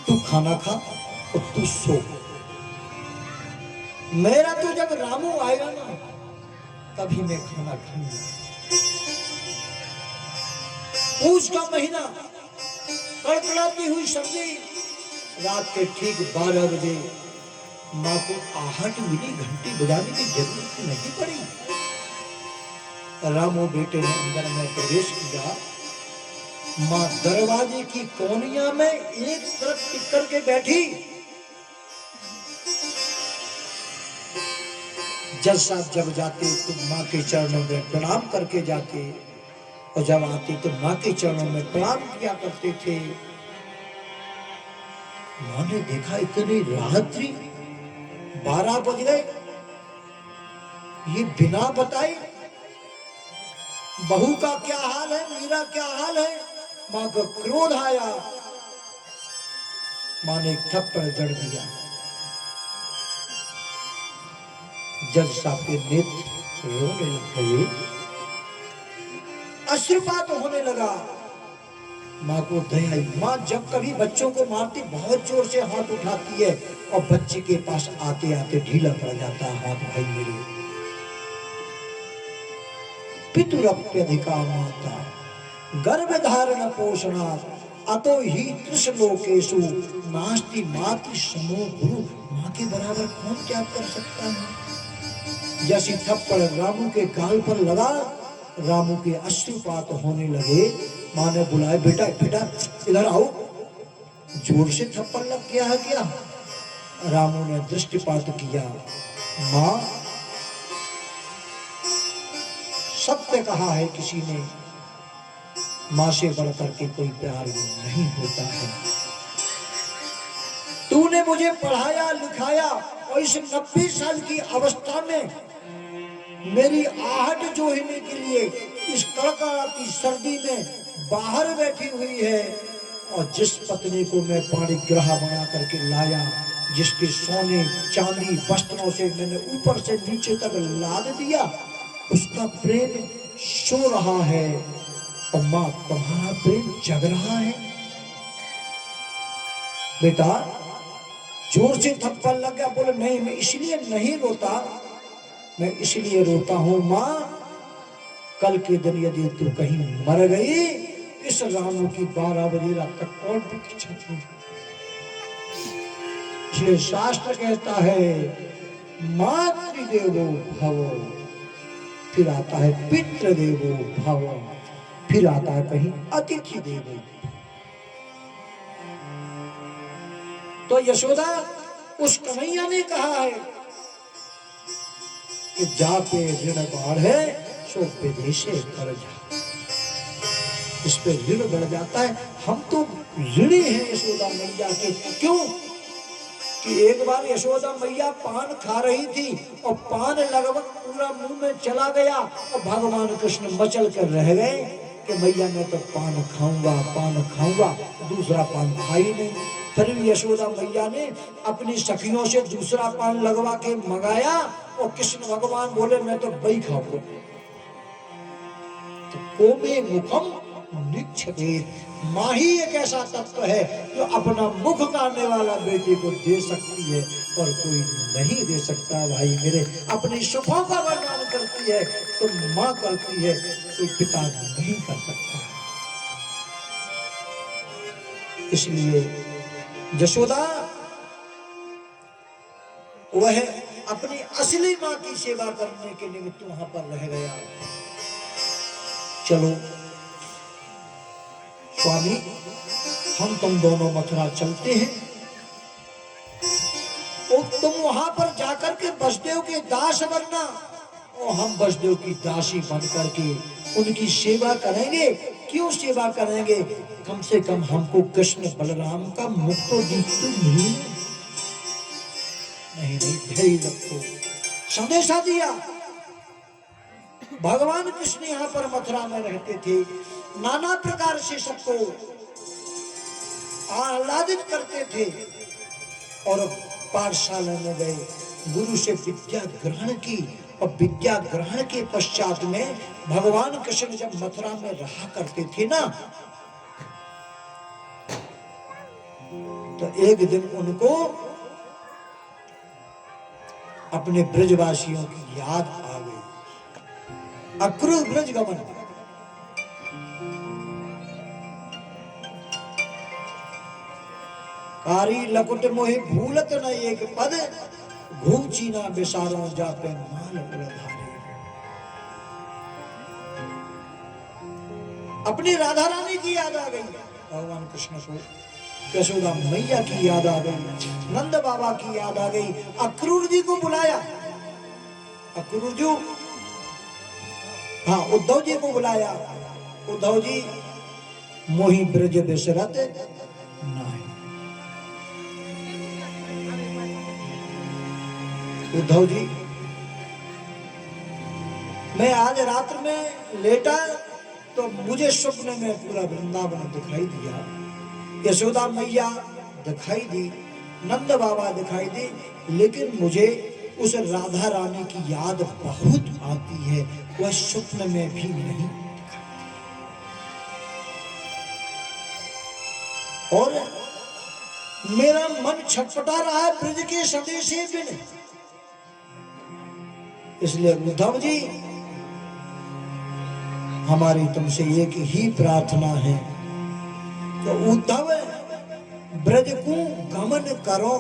तू खाना खा और तू सो। मेरा तो जब रामू आएगा ना तभी मैं खाना खाऊंगा। पूछ का महीना, कड़कड़ाती हुई सर्दी, रात के ठीक 12 बजे माँ को आहट मिली, घंटी बजाने की जरूरत नहीं पड़ी। रामू बेटे ने अंदर में प्रवेश किया। माँ दरवाजे की कोनिया में एक तरफ टिक करके बैठी। जज साहब जब जाते तो माँ के चरणों में प्रणाम करके जाते और जब आते तो माँ के चरणों में प्रणाम किया करते थे। माँ ने देखा इतनी रात्रि 12 बज गए, ये बिना बताए बहू का क्या हाल है, मेरा क्या हाल है। माँ को क्रोध आया, माँ ने एक थप्पड़ जड़ दिया। जज साहब के नेत्र रोने लग गए, अश्रुपात होने लगा। माँ को दया आई। माँ जब कभी बच्चों को मारती बहुत जोर से हाथ उठाती है और बच्चे के पास आते आते ढीला पड़ जाता है हाथ। भाई मेरे पितुरप्यधिका माता गर्भ धारण पोषणात् अतो ही त्रिशलोकेषु नास्ति मातृ समो गुरु। माँ के बराबर कौन क्या कर सकता है। जैसी थप्पड़ रामू के गाल पर लगा, रामू के अश्रुपात होने लगे। माँ ने बुलाया, बेटा बेटा इधर आओ। जोर से थप्पड़ लग गया है क्या। रामू ने दृष्टिपात किया। माँ, सत्य कहा है किसी ने, माँ से बढ़कर के कोई प्यार नहीं होता है। तूने मुझे पढ़ाया लिखाया और इस 90 साल की अवस्था में मेरी आहट जोहने के लिए इस कड़कड़ाती सर्दी में बाहर बैठी हुई है। और जिस पत्नी को मैं पाणिग्रह बना करके लाया, जिसके सोने चांदी वस्त्रों से मैंने ऊपर से नीचे तक लाद दिया, उसका प्रेम सो रहा है और माँ तुम्हारा प्रेम जग रहा है। बेटा जोर से थप्पड़ लग गया। बोले नहीं, मैं इसलिए नहीं रोता, मैं इसलिए रोता हूं माँ, कल के दिन यदि तू कहीं मर गई, इस रामू की 12 बजे रात तक कौन प्रतीक्षा थी। इसलिए शास्त्र कहता है मातृदेवो भव, फिर आता है पितृदेवो भव, फिर आता है कहीं अतिथि देवो। तो यशोदा उस कन्हैया ने कहा है कि जा पे ऋण बाढ़े सो विदेशे कर जा। इस पे ऋण बढ़ जाता है। हम तो ऋणी हैं यशोदा मैया के। क्यों कि एक बार यशोदा मैया पान खा रही थी और पान लगभग पूरा मुंह में चला गया और भगवान कृष्ण मचल कर रह गए कि मैया मैं तो पान खाऊंगा, दूसरा पान खा ही नहीं। फिर यशोदा मैया ने अपनी सखियों से दूसरा पान लगवा के मंगाया और कृष्ण भगवान बोले मैं तो वही खाऊंगा। तो कोमे मुखम निक्षेपेत, माँ ही एक ऐसा तत्व है जो अपना मुख काटने वाला बेटे को दे सकती है और कोई नहीं दे सकता। भाई मेरे अपनी सुखों का वर्णन करती है तो माँ करती है, कोई पिता नहीं कर सकता। इसलिए यशोदा वह अपनी असली माँ की सेवा करने के निमित्त वहां पर रह गया। चलो स्वामी, हम तुम दोनों मथुरा चलते हैं और तुम वहां पर जाकर के वसुदेव के दास बनना और हम वसुदेव की दासी बन करके उनकी सेवा करेंगे। क्यों सेवा करेंगे, कम से कम हमको कृष्ण बलराम का मुख तो दिखते नहीं। धैर्य रखो। संदेशा दिया। भगवान कृष्ण यहाँ पर मथुरा में रहते थे, नाना प्रकार से सबको आह्लादित करते थे और पाठशाला में गए, गुरु से विद्या ग्रहण की और विद्या ग्रहण के पश्चात में भगवान कृष्ण जब मथुरा में रहा करते थे ना, तो एक दिन उनको अपने ब्रजवासियों की याद आ गई। अक्रूर ब्रज गमन, कारी लकुट मोहि भूलत न एक पद, घूची ना बिसारो जापे माल उलधारे। अपनी राधा रानी की याद आ गई, भगवान कृष्ण को, यशोदा मैया की याद आ गई, नंद बाबा की याद आ गई। अक्रूर जी को बुलाया, अक्रूर जी, हाँ उद्धव जी को बुलाया। उद्धव जी मोहि ब्रज बिसरत नाहि। उद्धव जी, मैं आज रात में लेटा तो मुझे स्वप्न में पूरा वृंदावन दिखाई दिया, यशोदा मैया दिखाई दी, नंद बाबा दिखाई दी, लेकिन मुझे उस राधा रानी की याद बहुत आती है, वह स्वप्न में भी नहीं दिखाई। और मेरा मन छटपटा रहा है ब्रज के संदेशे बिन। इसलिए उद्धव जी, हमारी तुमसे एक ही प्रार्थना है, तो उद्धव ब्रज को गमन करो,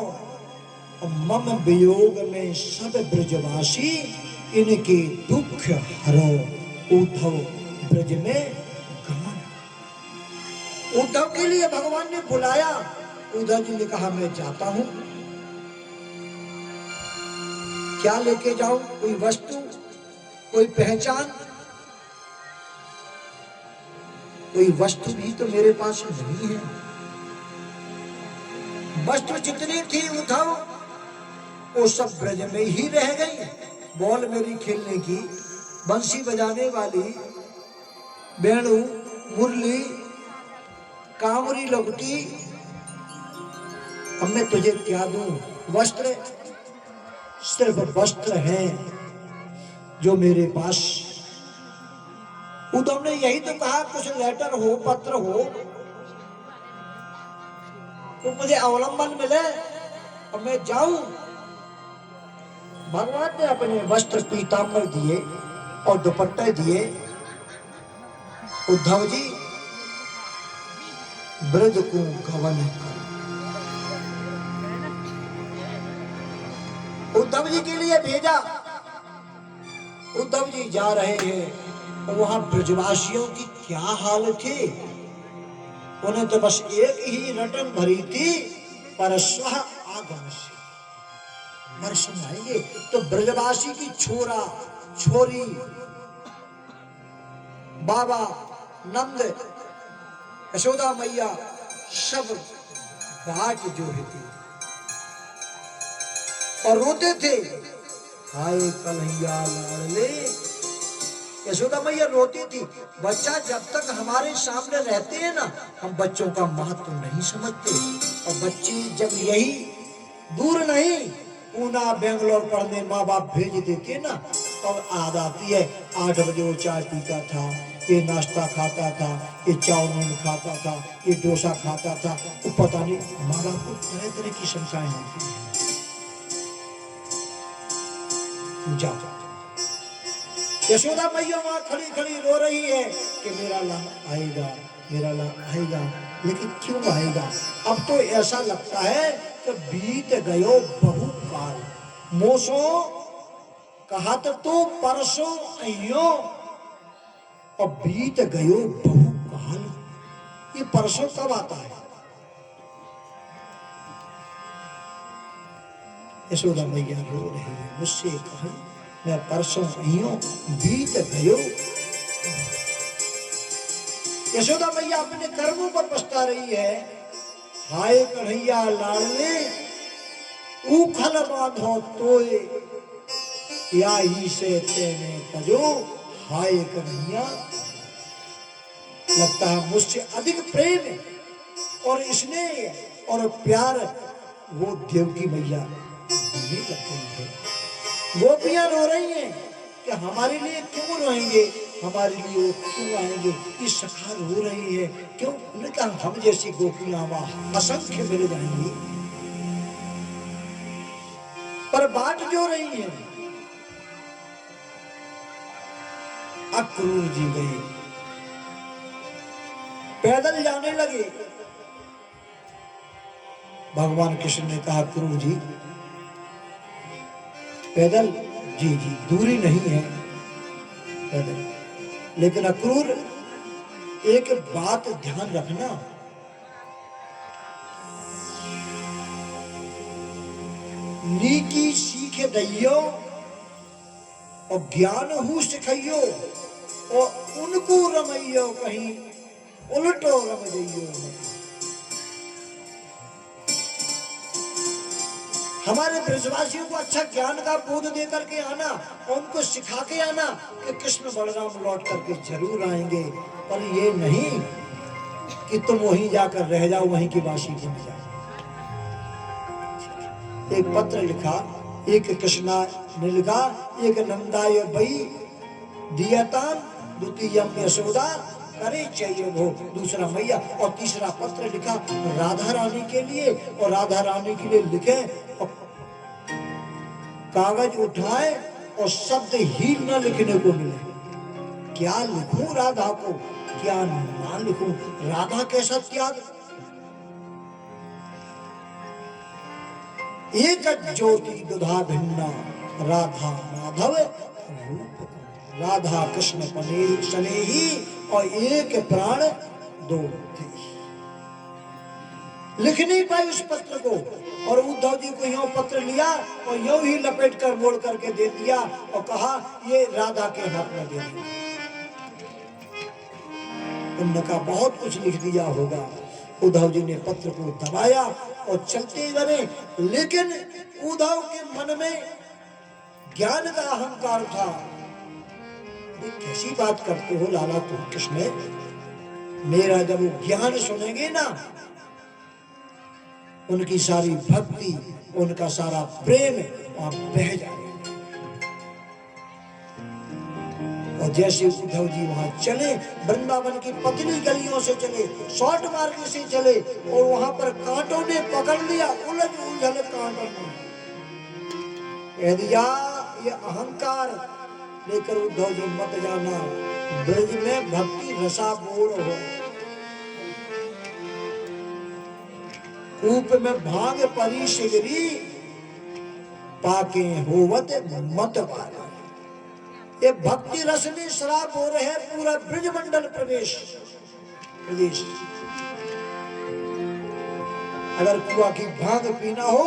मम वियोग में सब ब्रजवासी इनके दुख हरो। उद्धव ब्रज में गमन, उद्धव के लिए भगवान ने बुलाया। उद्धव जी ने कहा मैं जाता हूं। क्या लेके जाऊं? कोई वस्तु, कोई पहचान? कोई वस्तु भी तो मेरे पास नहीं है। वस्तु जितनी थी उद्धव, वो सब ब्रज में ही रह गई। बॉल मेरी खेलने की, बंसी बजाने वाली, वेणु, मुरली, कांवरी लुगटी, अब मैं तुझे क्या दूं? वस्त्र, सिर्फ वस्त्र हैं जो मेरे पास। उद्धव ने यही तो कहा, कुछ लेटर हो, पत्र हो तो मुझे अवलंबन मिले और मैं जाऊं। भगवान ने अपने वस्त्र पीतांबर दिए और दुपट्टे दिए। उद्धव जी ब्रज को गमन कर। उद्धव जी के लिए भेजा। उद्धव जी जा रहे हैं, वहां ब्रजवासियों की क्या हाल थी। उन्हें तो बस एक ही रटन भरी थी, परस्वः आगमस्य, परसों आएंगे। तो ब्रजवासी की छोरा छोरी, बाबा, नंद, यशोदा मैया, सब बाट जो थी और रोते थे, हाय कन्हैया लाडले। यशोदा मैया रोती थी। बच्चा जब तक हमारे सामने रहते हैं ना, हम बच्चों का महत्व नहीं समझते, और बच्चे जब यही दूर नहीं, पूना बेंगलोर पढ़ने माँ बाप भेज देते ना, तब याद आती है 8 बजे वो चाय पीता था, ये नाश्ता खाता था, ये चाउमीन खाता था, ये डोसा खाता था। वो पता नहीं, माँ बाप को तरह तरह की शंकाएं होती हैं। जाओ, यशोदा मैया वहां खड़ी खड़ी रो रही है कि मेरा लाल आएगा, मेरा लाल आएगा, लेकिन क्यों आएगा? अब तो ऐसा लगता है कि बीत गयो बहु काल। मोसो कहा तो परसों अइयो, और बीत गयो बहु काल। ये परसों कब आता है? यशोदा मैया रो रही है, मुझसे कहा मैं परसों अइयो, बीत गयो। यशोदा मैया अपने कर्मों पर पछता रही है। हाय कन्हैया लाडले, उखल बांधो तोय, या ही से तेने तजो। हाय कन्हैया, लगता है मुझसे अधिक प्रेम और स्नेह और प्यार वो देवकी मैया देने लग गई है। गोपियां रो रही हैं, कि हमारे लिए क्यों रोएंगे, हमारे लिए वो क्यों आएंगे, ये सखा रो रही है क्यों? उन्होंने कहा हम जैसी गोपियां वहां असंख्य मिल जाएंगी, पर बाट जो रही है। अक्रूर जी गए, पैदल जाने लगे। भगवान कृष्ण ने कहा अक्रूर जी पैदल, जी जी दूरी नहीं है पैदल, लेकिन अक्रूर एक बात ध्यान रखना, नीकी सीख दइयो और ज्ञान हूँ सिखाइयो, और उनको रमइयो कहीं उल्टो रम जइयो। हमारे ब्रजवासियों को अच्छा ज्ञान का बोध दे करके आना और उनको सिखा के आना कि कृष्ण बलराम लौट करके जरूर आएंगे, पर ये नहीं कि तुम वहीं जाकर रह जाओ, वहीं की वासी बन जाओ। एक पत्र लिखा, एक कृष्णा ने लिखा, एक नंदाय बई दियतान, द्वितीयम यशोदा करे चाहिए वो, दूसरा मैया, और तीसरा पत्र लिखा राधा रानी के लिए, और राधा रानी के लिए लिखे और कागज उठाए और शब्द ही न लिखने को मिले। क्या लिखूं राधा को, क्या ना लिखूं? राधा कैसा त्याग, एक ज्योति दुधा भिन्ना राधा माधव रूप, राधा कृष्ण पने स्नेही और एक प्राण दो थे। लिख नहीं पाई उस पत्र को, और उद्धव जी को यूं पत्र लिया और यूं ही लपेट कर मोड़ करके दे दिया और कहा ये राधा के हाथ में दे दिया। उन्होंने कहा बहुत कुछ लिख दिया होगा। उद्धव जी ने पत्र को दबाया और चलते गए, लेकिन उद्धव के मन में ज्ञान का अहंकार था। कैसी बात करते हो लाला तुम कृष्ण, मेरा जब वो ज्ञान सुनेंगे ना, उनकी सारी भक्ति, उनका सारा प्रेम और बह जाएगा। और जैसे उद्धव जी वहां चले, वृंदावन की पतली गलियों से चले, शॉर्ट मार्ग से चले, और वहां पर कांटों ने पकड़ लिया, उलझ उलझल कांटों ने कह दिया ये अहंकार लेकर उद्धव जी मत जाना, ब्रज में भक्ति रसा बोर हो, कूप में भांग परी शिगरी, पाके होवत मत पारा। ये भक्ति रस में शराब हो रहे हैं पूरा ब्रजमंडल प्रदेश। अगर कुआ की भांग पीना हो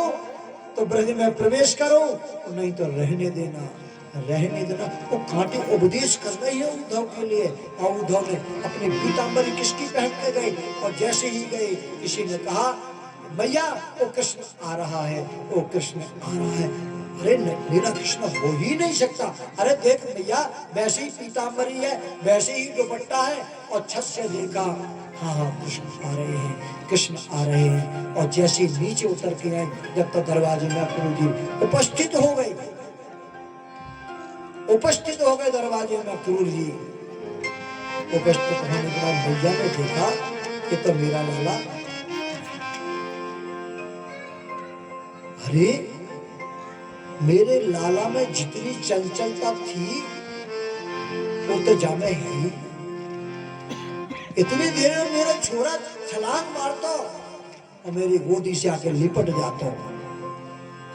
तो ब्रज में प्रवेश करो, नहीं तो रहने देना, रहने देना। वो कांटे उपदेश कर रही है उद्धव के लिए, और उद्धव ने अपनी पीतांबरी किसकी पहन के गए, और जैसे ही गए किसी ने कहा भैया वो कृष्ण आ रहा है, वो कृष्ण आ रहा है। अरे मेरा कृष्ण हो ही नहीं सकता। अरे देख भैया वैसे ही पीतांबरी है, वैसे ही दुपट्टा है, और छत से देखा हाँ हाँ कृष्ण आ रहे हैं, कृष्ण आ रहे हैं। और जैसे नीचे उतर के आए, जब तक दरवाजे में अक्रूर जी उपस्थित हो गए, उपस्थित हो गए दरवाजे में अक्रूर जी उपस्थित होने के बाद भैया ने देखा कि तो मेरा लाला, अरे मेरे लाला में जितनी चंचलता थी वो तो जामे है ही। इतनी देर में मेरा छोरा छलांग मारता और मेरी गोदी से आके लिपट जाता,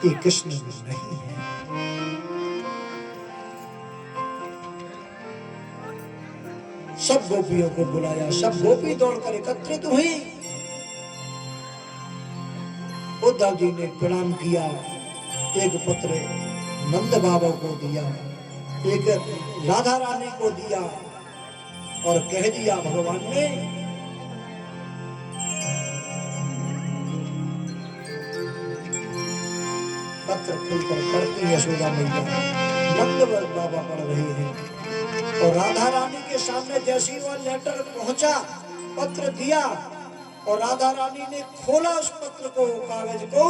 ये कृष्ण नहीं है। सब गोपियों को बुलाया, सब गोपी दौड़कर एकत्रित हुई। उद्धव जी ने प्रणाम किया, एक पत्र नंद बाबा को दिया, एक राधा रानी को दिया, और कह दिया भगवान ने पत्र खुलकर पढ़ती यशोदा मैया, नंद बाबा पढ़ रहे हैं, और राधा रानी के सामने जैसे ही वह लेटर पहुंचा, पत्र दिया, और राधा रानी ने खोला उस पत्र को, कागज को,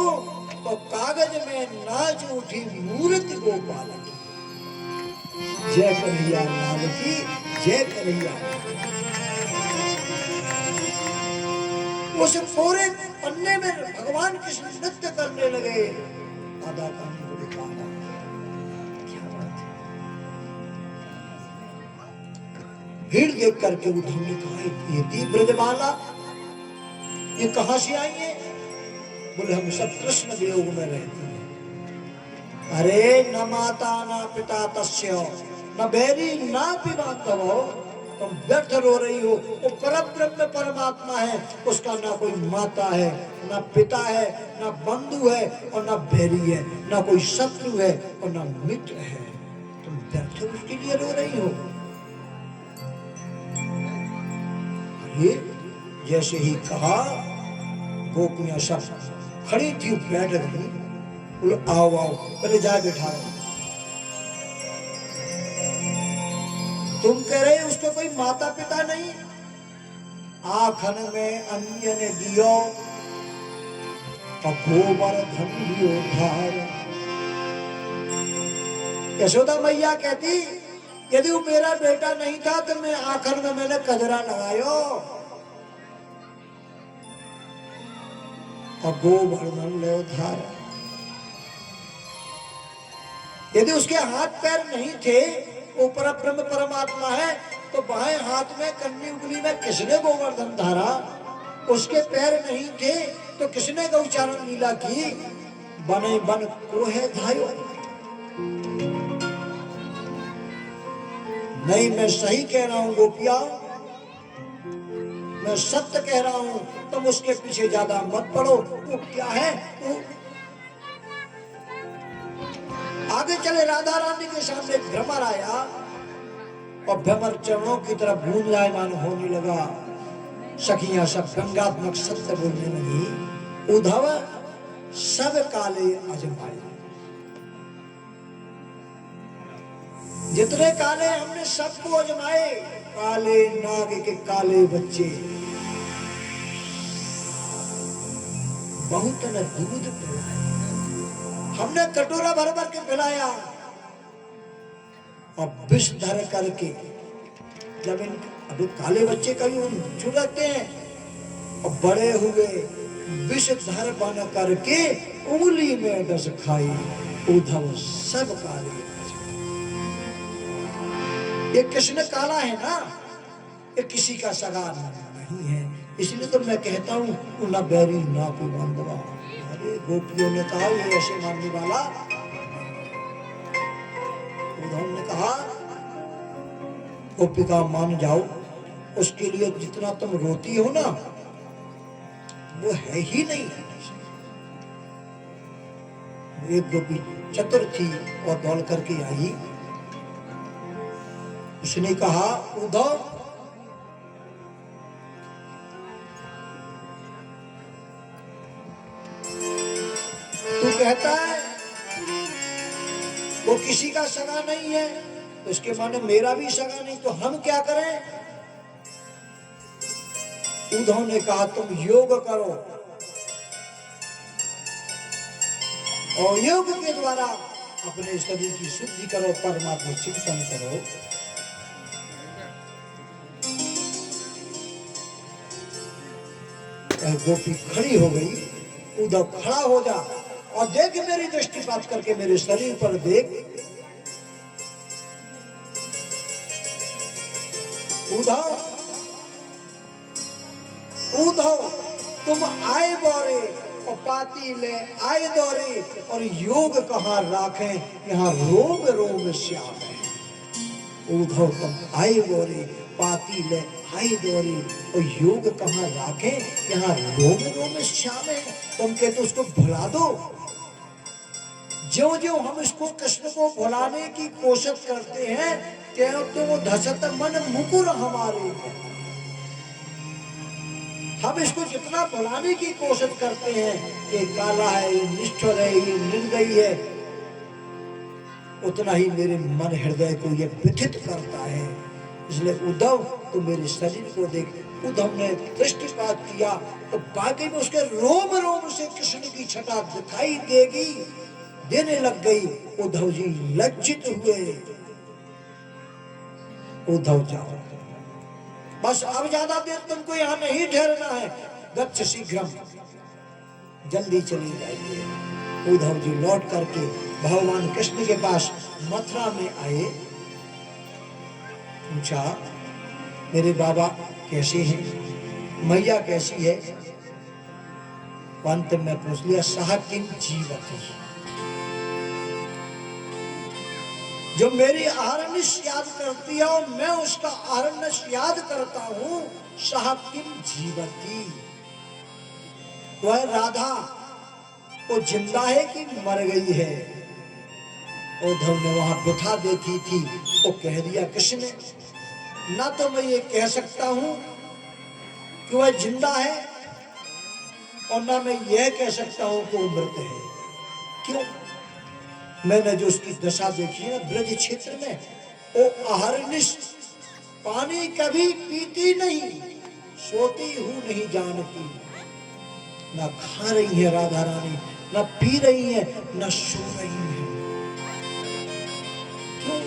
तो कागज में नाच उठी मूर्ति गोपाल की। जय कन्हैया लाल की जय कन्हैया। उस पूरे पन्ने में भगवान कृष्ण नृत्य करने लगे। आधा कहानी को दिखाना क्या बात है। भीड़ देख करके उद्धव ने कहा, ये थी ब्रजबाला, ये कहां से आई है? बोले हम सब कृष्ण वियोग में रहते हैं। अरे न माता न पिता तस्य न बैरी न पिबांधव, तुम व्यर्थ रो रही हो। वो परब्रह्म परमात्मा है, उसका ना कोई माता है, ना पिता है, ना बंधु है और ना बैरी है, ना कोई शत्रु है और ना मित्र है। तुम व्यर्थ उसके लिए रो रही हो। ये जैसे ही कहा, गोपियां सब खड़ी थी, बैठ गई। बोलो आओ आओ, पहले जा बैठा। तुम कह रहे उसको कोई माता पिता नहीं? आखन में अन्य ने दियो गोवर्धन धार। यशोदा मैया कहती, यदि वो मेरा बेटा नहीं था तो मैं आखन में मैंने कजरा लगायो और गोवर्धन ले धार। यदि उसके हाथ पैर नहीं थे, वो परब्रह्म परमात्मा है, तो बाएं हाथ में कन्नी उंगली में किसने गोवर्धन धारा? उसके पैर नहीं थे तो किसने गौचारण लीला की? बने बन कोहे धायो। नहीं, मैं सही कह रहा हूं गोपिया, मैं सत्य कह रहा हूं, तुम उसके पीछे ज्यादा मत पड़ो। वो क्या है? वो आगे चले, राधा रानी के सामने भ्रमर आया और भ्रमर चरणों की तरफ गूंजायमान होने लगा। सखियां सब व्यंग्यात्मक सत्य बोलने लगी। उद्धव सब काले अजमाए, जितने काले हमने सबको अजमाए। काले नाग के काले बच्चे, बहुत न दूध पिलाया, हमने कटोरा भर भर के पिलाया और विष धर करके, जब इन अभी काले बच्चे कभी चुरकते हैं और बड़े हुए विष धर बन करके उंगली में डस खाई। उद्धव सब काले। ये कृष्ण काला है ना, ये किसी का सगा नहीं है। इसलिए तो मैं कहता हूँ ना बैरी ना कोई बंधवा। अरे गोपियों ने कहा ये ऐसे मानने वाला। उद्धव ने कहा गोपिका मान जाओ, उसके लिए जितना तुम रोती हो ना वो है ही नहीं। एक गोपी चतुर थी और दौड़ करके आई। उसने कहा उद्धव, तू कहता है वो किसी का सगा नहीं है, तो उसके माने मेरा भी सगा नहीं, तो हम क्या करें? उद्धव ने कहा तुम योग करो और योग के द्वारा अपने शरीर की शुद्धि करो, परमात्मा चिंतन करो। गोपी खड़ी हो गई। उद्धव खड़ा हो जा और देख, मेरी दृष्टिपात करके मेरे शरीर पर देख। उद्धव उद्धव तुम आए बोरे और पाती ले आए दौरे, और योग कहाँ राखें, यहाँ रोम रोम श्याम है। उद्धव तुम आए बोरे पाती ले आई दौरी, और योग कहाँ राखें, यहाँ रोम रोम श्याम है। तुम कहते उसको भुला दो। जो जो हम इसको कृष्ण को भुलाने की कोशिश करते हैं, त्यों तो वो धसत मन मुकुर हमारे। हम इसको जितना भुलाने की कोशिश करते हैं कि काला है, निष्ठुर है, ये निर्दयी है, उतना ही मेरे मन हृदय को ये व्यथित करता है। इसलिए उद्धव तो मेरे शरीर को देख। उद्धव ने दृष्टिपात किया तो बाकी में उसके रोम रोम से कृष्ण की छटा दिखाई देने लग गई। उद्धव जी लज्जित हुए उद्धव जाओ, बस अब ज्यादा देर तुमको यहाँ नहीं ठहरना है, गच्छ शीघ्रम, जल्दी चली जाइए। उद्धव जी लौट करके भगवान कृष्ण के पास मथुरा में आए, पूछा मेरे बाबा कैसे हैं, मैया कैसी है। अंत में पूछ लिया सह किम जीवती, जो मेरी आरण्यस याद करती है और मैं उसका आरण्यस याद करता हूं, सह किम जीवती, वह राधा वो जिंदा है कि मर गई है। उद्धव ने वहां बिठा देखी थी, वो कह दिया कृष्ण ना तो मैं ये कह सकता हूं कि वह जिंदा है और ना मैं यह कह सकता हूं कि वो मृत है। क्यों? मैंने जो उसकी दशा देखी है ब्रज क्षेत्र में, वो अहरनिश पानी कभी पीती नहीं, सोती हूं नहीं जानती, ना खा रही है राधा रानी, ना पी रही है, ना सो रही है। क्यों?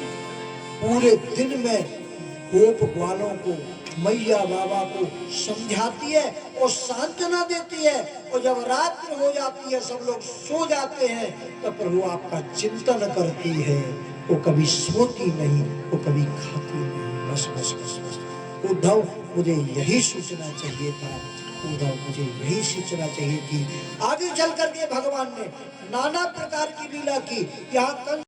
पूरे दिन में गोप ग्वालों को, मैया बाबा को समझाती है और सांत्वना देती है, और जब रात्रि हो जाती है सब लोग सो जाते हैं तो प्रभु आपका चिंतन करती है। वो कभी सोती नहीं, वो कभी खाती नहीं। बस बस बस बस उद्धव मुझे यही सूचना चाहिए था, उद्धव मुझे यही सूचना चाहिए थी। आगे चल करके भगवान ने नाना प्रकार की लीला की। यहाँ